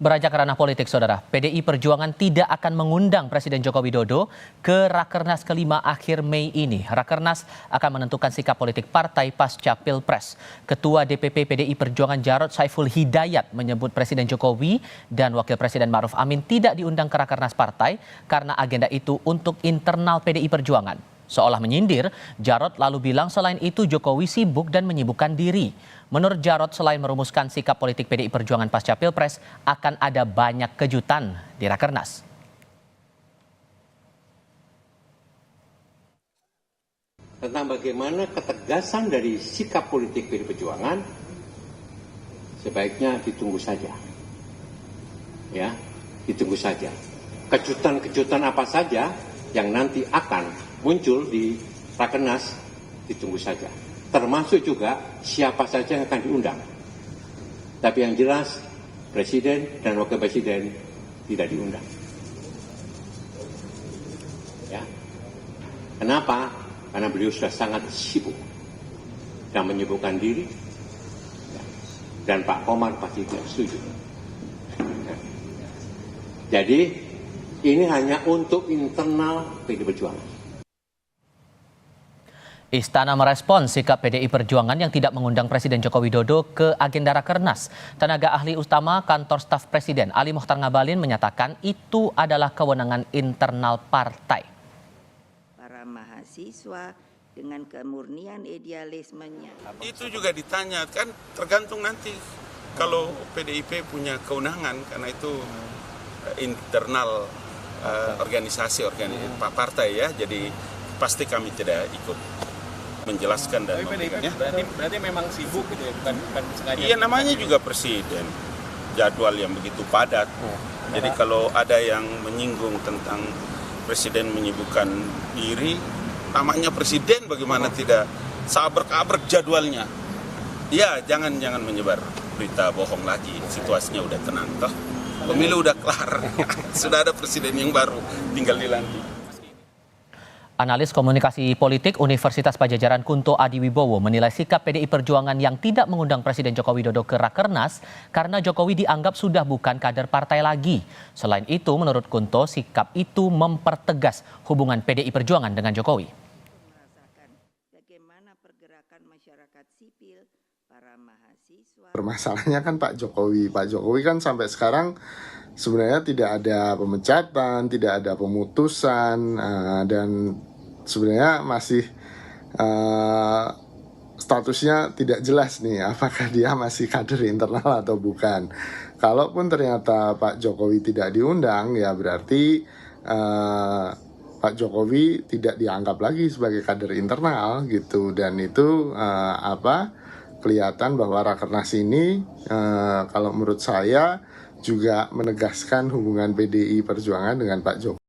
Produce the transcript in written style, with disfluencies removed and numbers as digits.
Beranjak ke ranah politik, Saudara, PDI Perjuangan tidak akan mengundang Presiden Joko Widodo ke Rakernas kelima akhir Mei ini. Rakernas akan menentukan sikap politik partai pasca Pilpres. Ketua DPP PDI Perjuangan Jarod Saiful Hidayat menyebut Presiden Jokowi dan Wakil Presiden Ma'ruf Amin tidak diundang ke Rakernas partai karena agenda itu untuk internal PDI Perjuangan. Seolah menyindir, Jarod lalu bilang selain itu Jokowi sibuk dan menyibukkan diri. Menurut Jarod, selain merumuskan sikap politik PDI Perjuangan pasca Pilpres, akan ada banyak kejutan di Rakernas. Tentang bagaimana ketegasan dari sikap politik PDI Perjuangan, sebaiknya ditunggu saja. Ya, ditunggu saja. Kejutan-kejutan apa saja yang nanti akan muncul di Rakernas, ditunggu saja. Termasuk juga siapa saja yang akan diundang. Tapi yang jelas, Presiden dan Wakil Presiden tidak diundang. Ya. Kenapa? Karena beliau sudah sangat sibuk dan menyibukkan diri. Ya. Dan Pak Komar pasti tidak setuju. Ya. Jadi, ini hanya untuk internal PDI Perjuangan. Istana merespons sikap PDI Perjuangan yang tidak mengundang Presiden Joko Widodo ke agenda Rakernas. Tenaga ahli utama kantor staf Presiden Ali Mokhtar Ngabalin menyatakan itu adalah kewenangan internal partai. Para mahasiswa dengan kemurnian idealismenya. Itu juga ditanya, kan tergantung nanti kalau PDIP punya kewenangan karena itu internal organisasi partai ya, jadi pasti kami tidak ikut menjelaskan dan memberikan. Berarti memang sibuk gitu ya, bukan sengaja. Iya, namanya juga presiden, jadwal yang begitu padat. Jadi kalau ada yang menyinggung tentang presiden menyibukkan diri, namanya presiden bagaimana tidak sabrek-abrek jadwalnya. Iya, jangan menyebar berita bohong lagi. Situasinya udah tenang toh. Pemilu udah kelar. Sudah ada presiden yang baru, tinggal dilantik. Analis komunikasi politik Universitas Padjadjaran Kunto Adiwibowo menilai sikap PDI Perjuangan yang tidak mengundang Presiden Joko Widodo ke Rakernas karena Jokowi dianggap sudah bukan kader partai lagi. Selain itu, menurut Kunto, sikap itu mempertegas hubungan PDI Perjuangan dengan Jokowi. Merasakan bagaimana pergerakan masyarakat sipil, para mahasiswa. Permasalahannya kan Pak Jokowi kan sampai sekarang sebenarnya tidak ada pemecatan, tidak ada pemutusan, dan sebenarnya masih statusnya tidak jelas nih apakah dia masih kader internal atau bukan. Kalaupun ternyata Pak Jokowi tidak diundang, ya berarti Pak Jokowi tidak dianggap lagi sebagai kader internal gitu, dan itu kelihatan bahwa Rakernas ini kalau menurut saya juga menegaskan hubungan PDI Perjuangan dengan Pak Jokowi.